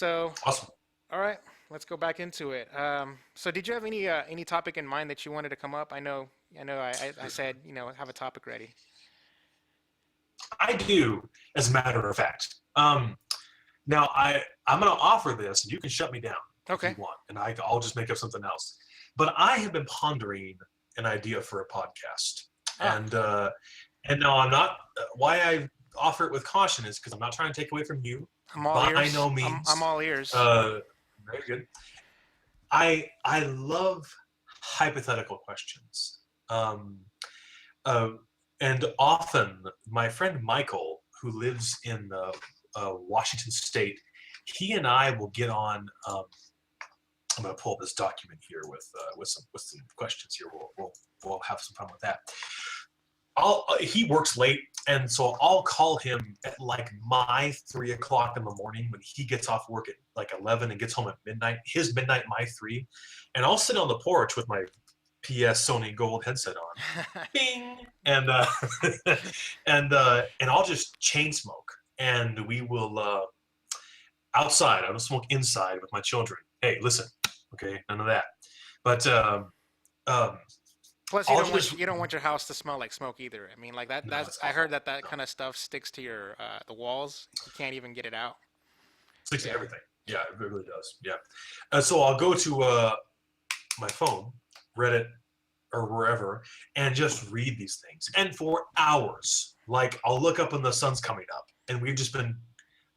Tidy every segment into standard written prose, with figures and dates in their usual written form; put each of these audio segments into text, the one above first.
So, Awesome. all right, let's go back into it. So, did you have any topic in mind that you wanted to come up? I said have a topic ready. I do, as a matter of fact. Now I'm going to offer this, and you can shut me down if you Okay. want, and I'll just make up something else. But I have been pondering an idea for a podcast, Ah, and now I'm not. Why I offer it with caution is because I'm not trying to take away from you, I'm all by ears. no I'm means. all ears. Uh, Very good. I love hypothetical questions. Um, uh, and often, my friend Michael, who lives in Washington State, he and I will get on. I'm going to pull up this document here with some questions here. We'll have some fun with that. He works late, and so I'll call him at like my 3 o'clock in the morning when he gets off work at like 11 and gets home at midnight. His midnight, my 3, and I'll sit on the porch with my PS Sony Gold headset on, bing, and and I'll just chain smoke, and we will outside. I don't smoke inside with my children. Hey, listen, okay, none of that. But um, Plus, I'll just you don't want your house to smell like smoke either. I mean, like that. no, That's it's I heard awful. that No, kind of stuff sticks to your the walls. You can't even get it out. sticks to Yeah. everything. Yeah, it really does. Yeah. So I'll go to my phone, Reddit, or wherever, and just read these things. And for hours, like I'll look up when the sun's coming up, and we've just been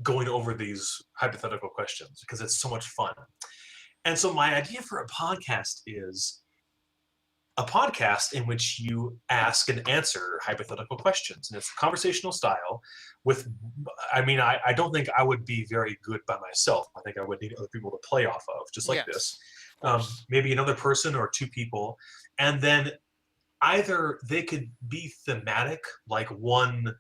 going over these hypothetical questions because it's so much fun. And so my idea for a podcast is a podcast in which you ask and answer hypothetical questions, and it's conversational style with I don't think I would be very good by myself. I think I would need other people to play off of, just like Yes. this. Of course. Maybe another person or 2 people, and then either they could be thematic, like one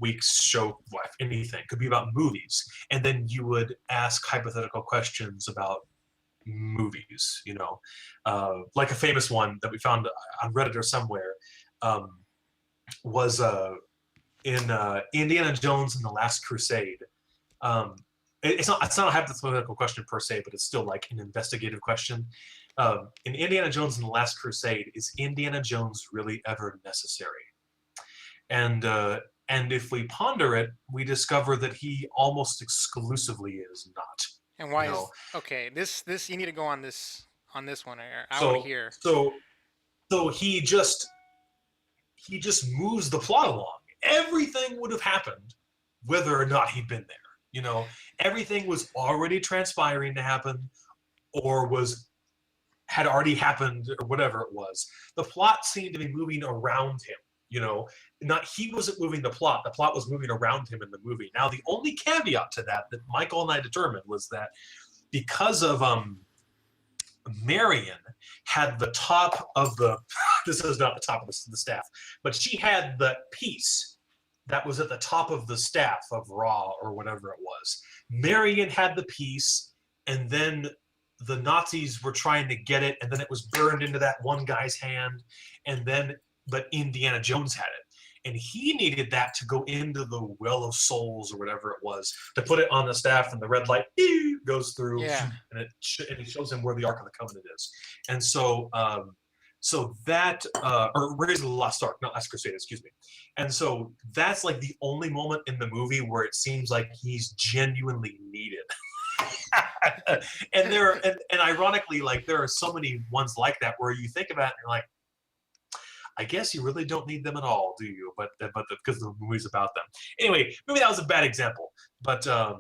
week's show, like anything could be about movies, and then you would ask hypothetical questions about movies. Like a famous one that we found on Reddit or somewhere um, was in Indiana Jones and the Last Crusade. Um, it's not a hypothetical question per se, but it's still like an investigative question. In Indiana Jones and the Last Crusade, is Indiana Jones really ever necessary? And and if we ponder it, we discover that he almost exclusively is not. And You why know, is okay? This you need to go on this one. I want to so hear. so so he just moves the plot along. Everything would have happened whether or not he'd been there. Everything was already transpiring to happen, or had already happened, or whatever it was. The plot seemed to be moving around him. Not he wasn't moving the plot. The plot was moving around him in the movie. Now, the only caveat to that Michael and I determined was that because of Marion had the top of the this is not the top of the staff, but she had the piece that was at the top of the staff of Raw or whatever it was. Marion had the piece, and then the Nazis were trying to get it, and then it was burned into that one guy's hand, but Indiana Jones had it. And he needed that to go into the Well of Souls or whatever it was to put it on the staff, and the red light goes through, Yeah. and it shows him where the Ark of the Covenant is. And so that or Raiders of the Lost Ark, not Last Crusade, excuse me. And so that's like the only moment in the movie where it seems like he's genuinely needed. And ironically, like there are so many ones like that where you think about it and you're like, I guess you really don't need them at all, do you? But because the movie's about them. Anyway, maybe that was a bad example, but that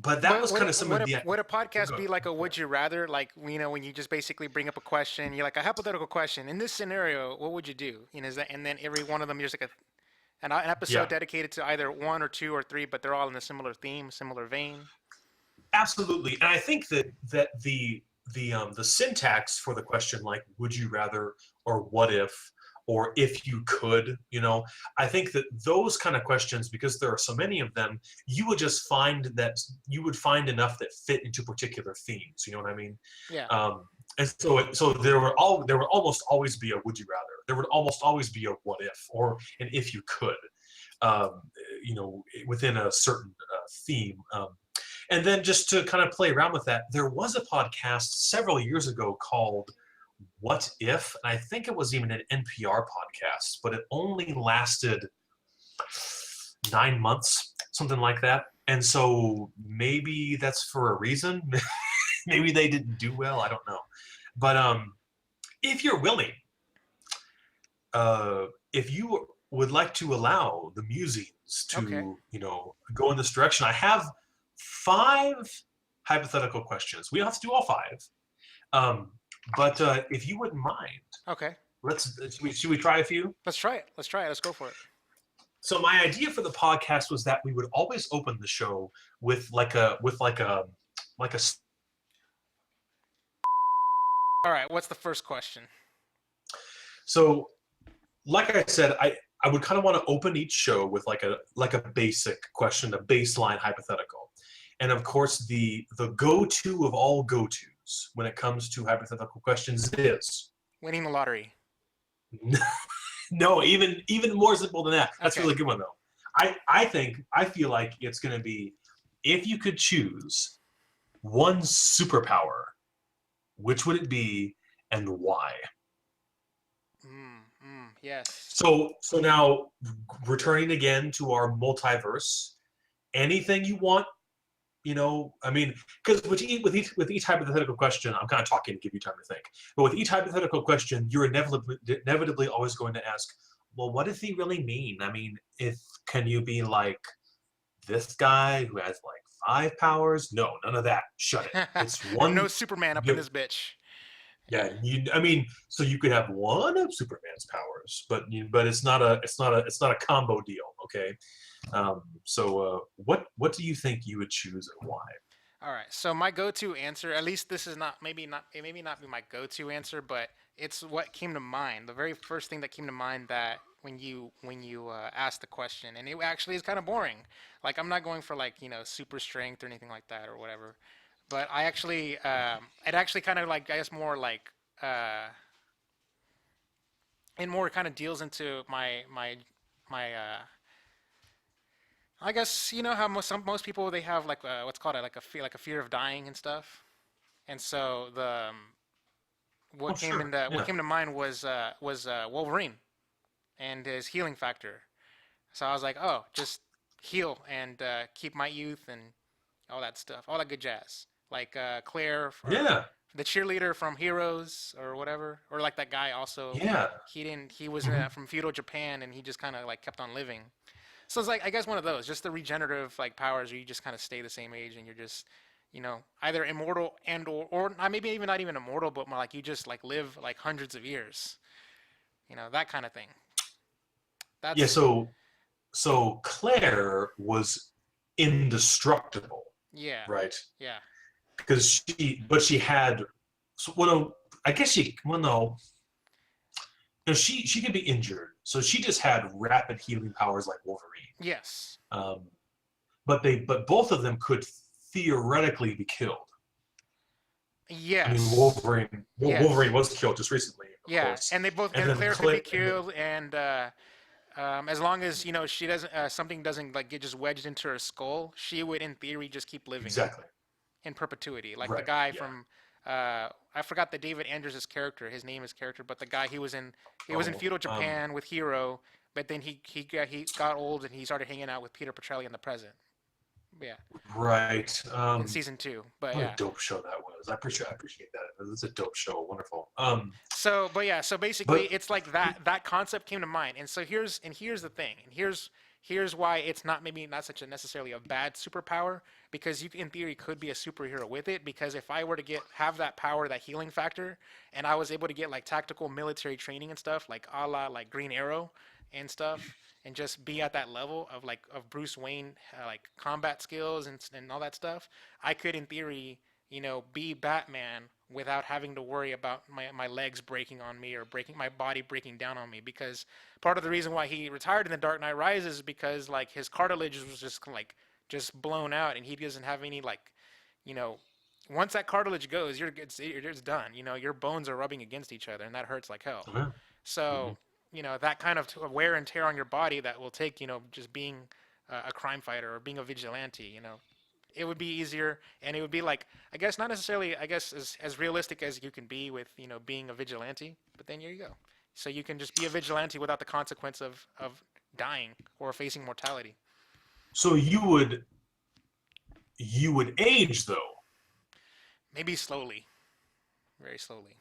But was kind of some of the. would a podcast Go, be like a go. would you rather? Like when you just basically bring up a question, you're like a hypothetical question. In this scenario, what would you do? Is that and then every one of them there's like an episode Yeah, dedicated to either one or two or three, but they're all in a similar theme, similar vein. absolutely. And I think that the syntax for the question, like would you rather or what if you could, I think that those kind of questions, because there are so many of them, you would just find that you would find enough that fit into particular themes. You know what I mean? Yeah. And so there would almost always be a would you rather. There would almost always be a what if or an if you could, um, within a certain theme. And then just to kind of play around with that, there was a podcast several years ago called What If? And I think it was even an NPR podcast, but it only lasted 9 months, something like that. And so maybe that's for a reason. Maybe they didn't do well. I don't know. But if you're willing, if you would like to allow the musings Okay. to, go in this direction, I have 5 hypothetical questions. We don't have to do all 5, but if you wouldn't mind, Okay. should we try a few? Let's try it. Let's try it. Let's go for it. So my idea for the podcast was that we would always open the show with like a. All right. What's the first question? So like I said, I would kind of want to open each show with like a basic question, a baseline hypothetical. And of course the go-to of all go-tos when it comes to hypothetical questions is Winning the lottery. no, even more simple than that. That's a Okay. really good one though. I feel like it's gonna be, if you could choose one superpower, which would it be and why? Yes. So now, returning again to our multiverse, anything you want, I mean, because with each hypothetical question, I'm kind of talking to give you time to think. But with each hypothetical question, you're inevitably always going to ask, well, what does he really mean? I mean, if can you be like this guy who has like 5 powers? No, none of that. Shut it. It's one. No Superman up in this bitch. Yeah, I mean, so you could have one of Superman's powers, but it's not a combo deal, okay? What do you think you would choose and why? All right. So my go-to answer, at least this is not maybe not it maybe not be my go-to answer, but it's what came to mind. The very first thing that came to mind that when you asked the question, and it actually is kind of boring. Like I'm not going for like super strength or anything like that or whatever. But I actually it actually kind of like I guess more like and more kind of deals into my I guess you know how most people they have like what's called like a fear of dying and stuff. And so the Oh, sure. what Yeah. came to mind was Wolverine and his healing factor. So I was like, oh, just heal and keep my youth and all that stuff, all that good jazz. Like Claire or Yeah. the cheerleader from Heroes or whatever, or like that guy also. Yeah. He was Mhm. from feudal Japan and he just kind of like kept on living. So it's like I guess one of those, just the regenerative like powers where you just kind of stay the same age and you're just, either immortal and or maybe even not even immortal, but more like you just like live like hundreds of years, that kind of thing. Yeah, That's so Claire was indestructible, yeah, right? yeah, Because she had, so, well, no, I guess no, she could be injured, so she just had rapid healing powers like Wolverine. yes, Um, but both of them could theoretically be killed. I mean, yes, Wolverine yes, was killed just recently, of yeah, course, and they both and and then Claire could be Claire, and then, killed, and as long as she doesn't something doesn't like get just wedged into her skull, she would in theory just keep living exactly, in perpetuity. Like the right, guy yeah. from I forgot the David Andrews' character, his name is character, but the guy he was in Oh, feudal Japan with Hero, but then he got old and he started hanging out with Peter Petrelli in the present. Yeah, right. in season 2. But What a yeah. dope show that was. I appreciate that. It's a dope show. Wonderful. So, but yeah, so basically, But it's like that concept came to mind, and so here's the thing, and here's why it's not maybe not such a necessarily a bad superpower because you in theory could be a superhero with it because if I were to have that power, that healing factor, and I was able to get like tactical military training and stuff like a la like Green Arrow and stuff, and just be at that level of like of Bruce Wayne like combat skills and all that stuff, I could in theory be Batman without having to worry about my legs breaking on me or breaking my body breaking down on me because part of the reason why he retired in the Dark Knight Rises is because like his cartilage was just blown out and he doesn't have any like you know once that cartilage goes you're just done your bones are rubbing against each other and that hurts like hell. yeah. Hmm. So that kind of wear and tear on your body that will take just being a crime fighter or being a vigilante it would be easier, and it would be like, I guess not necessarily, I guess as realistic as you can be with being a vigilante. But then here you go. So you can just be a vigilante without the consequence of dying or facing mortality. So you would age though, Maybe slowly, very slowly.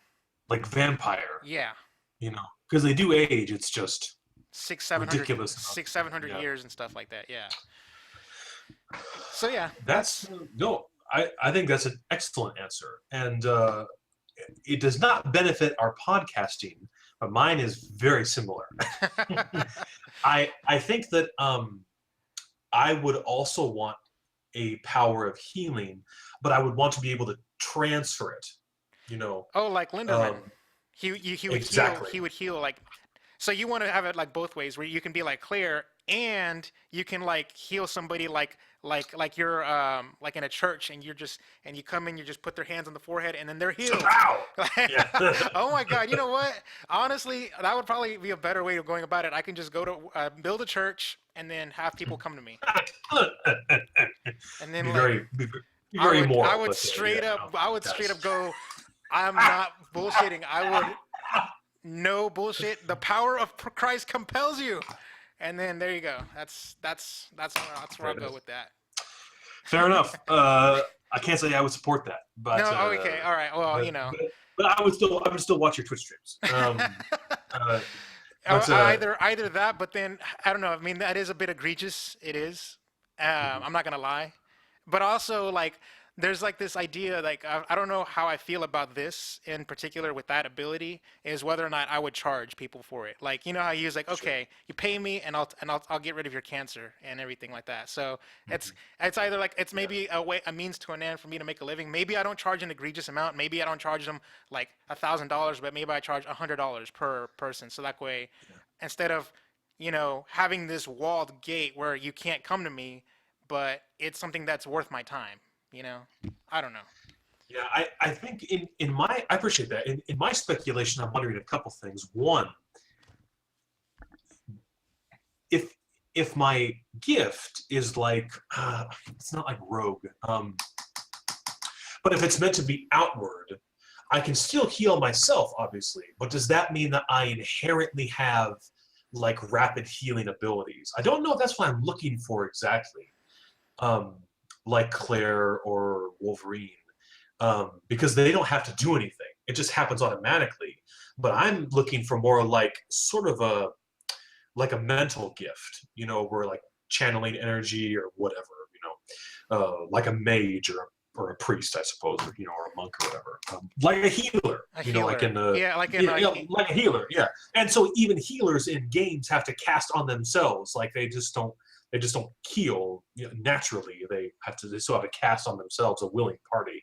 like vampire, Yeah, because they do age. It's just six, 700, ridiculous. 700 Yeah, years and stuff like that. Yeah. So yeah, that's that's no. I think that's an excellent answer, and it does not benefit our podcasting, but mine is very similar. I think that I would also want a power of healing, but I would want to be able to transfer it. You know, oh, like Linderman. um, He would heal. exactly. He would heal like. So you want to have it like both ways, where you can be like clear, and you can like heal somebody like you're like in a church, and you come in, you just put their hands on the forehead, and then they're healed. Wow. Yeah. Oh my God! You know what? Honestly, that would probably be a better way of going about it. I can just go to build a church, and then have people come to me, and then be like very, be very moral. I would with it, straight yeah, up no, I would straight yes. up go, I'm not bullshitting. I would no bullshit. The power of Christ compels you. And then there you go. That's where I'll There it go is. with that. Fair enough. I can't say I would support that, but No, okay, all right. Well, but, but I would still watch your Twitch streams. Uh, but either that, but then I don't know. I mean, that is a bit egregious. It is. mhm. I'm not gonna lie, but also like there's like this idea like I don't know how I feel about this in particular with that ability is whether or not I would charge people for it. Like how you use like Sure. okay, you pay me and I'll get rid of your cancer and everything like that. So Mhm. it's either like it's Yeah. maybe a means to an end for me to make a living. Maybe I don't charge an egregious amount. Maybe I don't charge them like $1,000, but maybe I charge $100 per person. So that way, Yeah. instead of having this walled gate where you can't come to me, but it's something that's worth my time. I don't know. Yeah, I think in my I appreciate that. In my speculation, I'm wondering a couple things. One, if if my gift is like it's not like rogue, but if it's meant to be outward, I can still heal myself, obviously. But does that mean that I inherently have like rapid healing abilities? I don't know if that's what I'm looking for exactly. Um, like Claire or Wolverine, because they don't have to do anything. It just happens automatically. But I'm looking for more like sort of a mental gift, where like channeling energy or whatever, like a mage or a priest, I suppose, or a monk or whatever, like a healer, A like healer. in the Yeah, like in like a healer, yeah. And so even healers in games have to cast on themselves, like they just don't heal naturally. They still have to cast on themselves a willing party.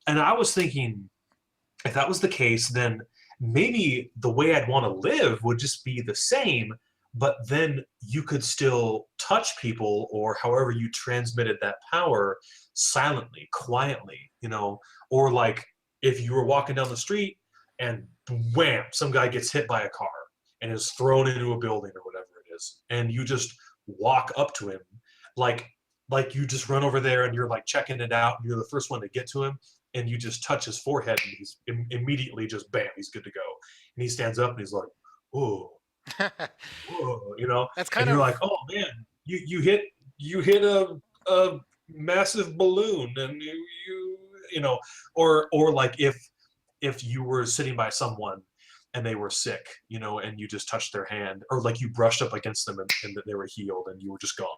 And I was thinking, if that was the case, then maybe the way I'd want to live would just be the same, but then you could still touch people or however you transmitted that power silently, quietly, or like if you were walking down the street and wham, some guy gets hit by a car and is thrown into a building or whatever it is, and you just walk up to him like you just run over there and you're like checking it out and you're the first one to get to him and you just touch his forehead and he's immediately just bam, he's good to go, and he stands up and he's like, oh, whoa, That's and kind you're of like, oh man, you hit a massive balloon, and or like if you were sitting by someone and they were sick, and you just touched their hand, or like you brushed up against them and they were healed and you were just gone.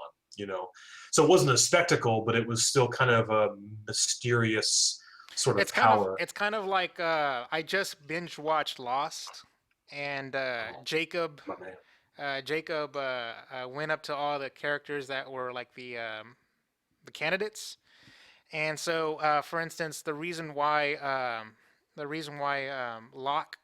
So it wasn't a spectacle, but it was still kind of a mysterious sort of power. it's kind of like I just binge watched Lost, and Oh, my man. Jacob went up to all the characters that were like the candidates. And so, for instance, the reason why Locke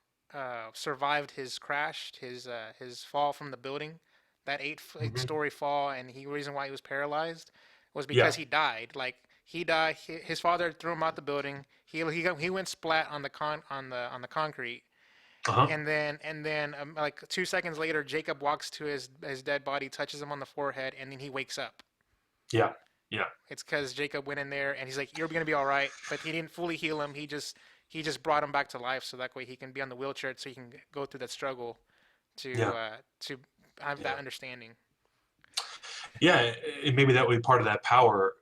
survived his crash, his fall from the building, that Hmm. story fall, and the reason why he was paralyzed was Yeah. because he died. Like he died, his father threw him out the building. He went splat on the concrete, Uh-huh. and then like 2 seconds later, Jacob walks to his dead body, touches him on the forehead, and then he wakes up. Yeah. Yeah. It's because Jacob went in there and he's like, "You're gonna be all right," but he didn't fully heal him. He just brought him back to life, so that way he can be on the wheelchair, so he can go through that struggle Yeah. to have Yeah. that understanding. Yeah. And maybe that would be part of that power,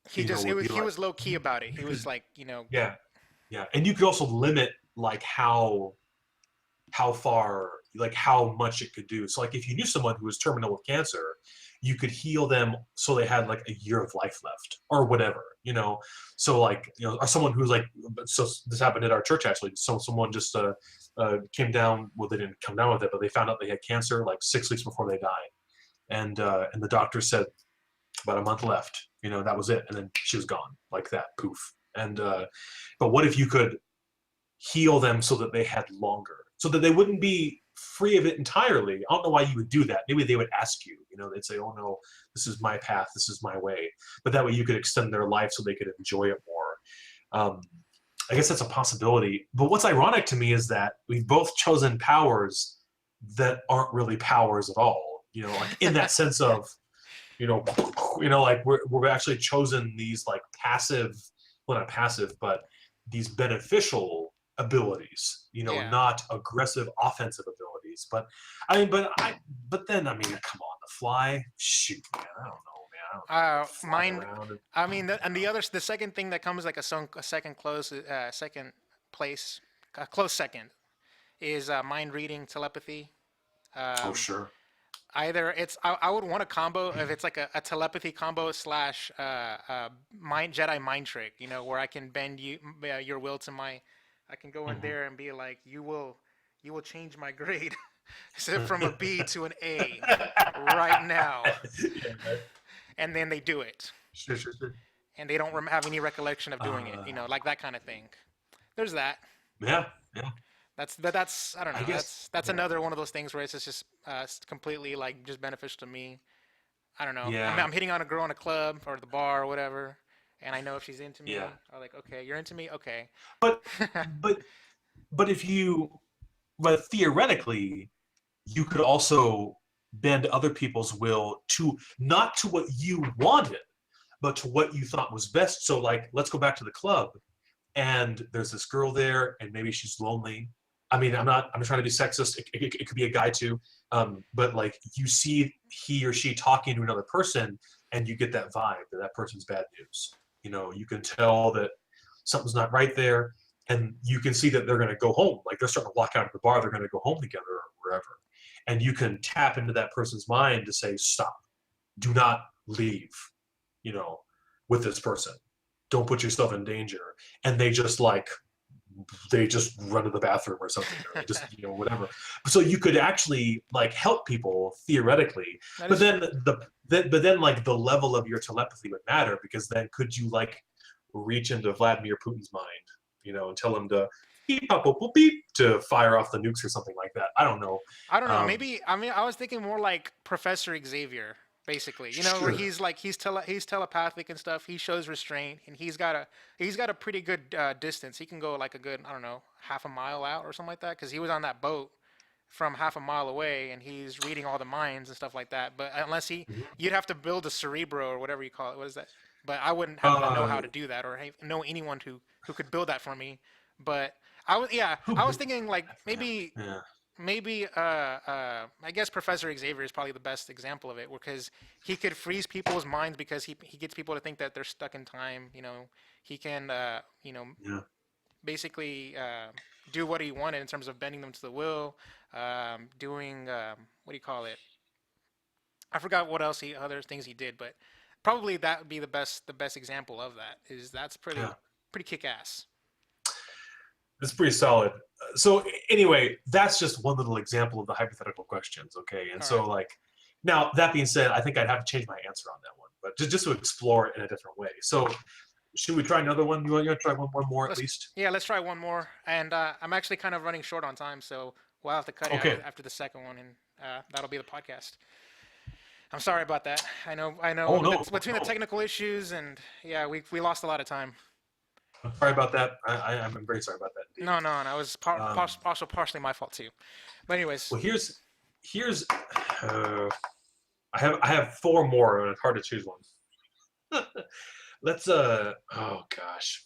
would be He like, was low key about it. you He was could, like, yeah. Yeah. And you could also limit like how far, like how much it could do. So like if you knew someone who was terminal with cancer, you could heal them so they had like a year of life left or whatever, So like, or someone who's like, so this happened at our church actually. So someone just came down. Well, they didn't come down with it, but they found out they had cancer like 6 weeks before they died, and the doctor said about a month left. That was it, and then she was gone like that, poof. And but what if you could heal them so that they had longer, so that they wouldn't be free of it entirely? I don't know why you would do that. Maybe they would ask you, they'd say, "Oh no, this is my path, this is my way." But that way you could extend their life so they could enjoy it more. I guess that's a possibility. But what's ironic to me is that we've both chosen powers that aren't really powers at all. Like in that sense of, like we're actually chosen these like passive, well, not passive, but these beneficial abilities, yeah. not aggressive offensive abilities. But I mean, but then I mean, come on, the fly, shoot, man, I don't know, man, I don't know, flying Mine. around. I mean, the second thing that comes like a second close, second place, a close second, is mind reading telepathy. Oh Um, sure. Either I would want a combo if it's like a telepathy combo slash mind Jedi mind trick, where I can bend your will to my. I can go in Hmm. there and be like, you will change my grade so from a B to an A right now, Yeah, right. and then they do it, Sure, sure, sure. and they don't have any recollection of doing it, Uh, like that kind of thing. There's that. yeah, yeah. That's I don't I know. guess. That's Yeah, another one of those things where it's just completely like just beneficial to me. I don't know. yeah, I'm hitting on a girl in a club or the bar or whatever, and I know if she's into me. yeah. I'm like, okay, you're into me, okay. But but but if you but theoretically, you could also bend other people's will to not to what you wanted, but to what you thought was best. So like, let's go back to the club, and there's this girl there, and maybe she's lonely. I mean, I'm not trying to be sexist. It could be a guy too. But like, you see he or she talking to another person, and you get that vibe that that person's bad news. You can tell that something's not right there, and you can see that they're going to go home. Like they're starting to walk out of the bar. They're going to go home together or wherever. And you can tap into that person's mind to say, stop, do not leave, you know, with this person. Don't put yourself in danger. And they just run to the bathroom or something, or they just, whatever. So you could actually like help people theoretically, That but is then true. like the level of your telepathy would matter, because then could you like reach into Vladimir Putin's mind, and tell him to beep, pop, boop, boop, beep, to fire off the nukes or something like that. I don't know. I don't know. Um, Maybe I mean I was thinking more like Professor Xavier, basically. Where sure. he's like he's telepathic and stuff. He shows restraint, and he's got a pretty good distance. He can go like a good, I don't know, half a mile out or something like that, because he was on that boat from half a mile away, and he's reading all the minds and stuff like that. But unless Mhm. you'd have to build a cerebro or whatever you call it. What is that? But I wouldn't happen to know Uh, how to do that, or know anyone who could build that for me. But I was who? thinking like Yeah. maybe I guess Professor Xavier is probably the best example of it, because he could freeze people's minds, because he gets people to think that they're stuck in time. He can Yeah. basically do what he wanted in terms of bending them to the will, doing what do you call it? I forgot what else other things he did, but probably that would be the best example of that. That's Yeah. pretty kick ass. It's pretty solid. So anyway, that's just one little example of the hypothetical questions. Okay. And All so right. like, now that being said, I think I'd have to change my answer on that one, but just to explore it in a different way. So should we try another one? You want to try one more at Let's least? yeah, let's try one more. And I'm actually kind of running short on time, so we'll have to cut it Okay. after the second one, and that'll be the podcast. I'm sorry about that. I know Oh no, between the no. technical issues, and yeah, we lost a lot of time. I'm sorry about that. I'm very sorry about that indeed. No, it was Um, also partially my fault too. But anyways, well, here's I have four more, and it's hard to choose one. let's oh gosh,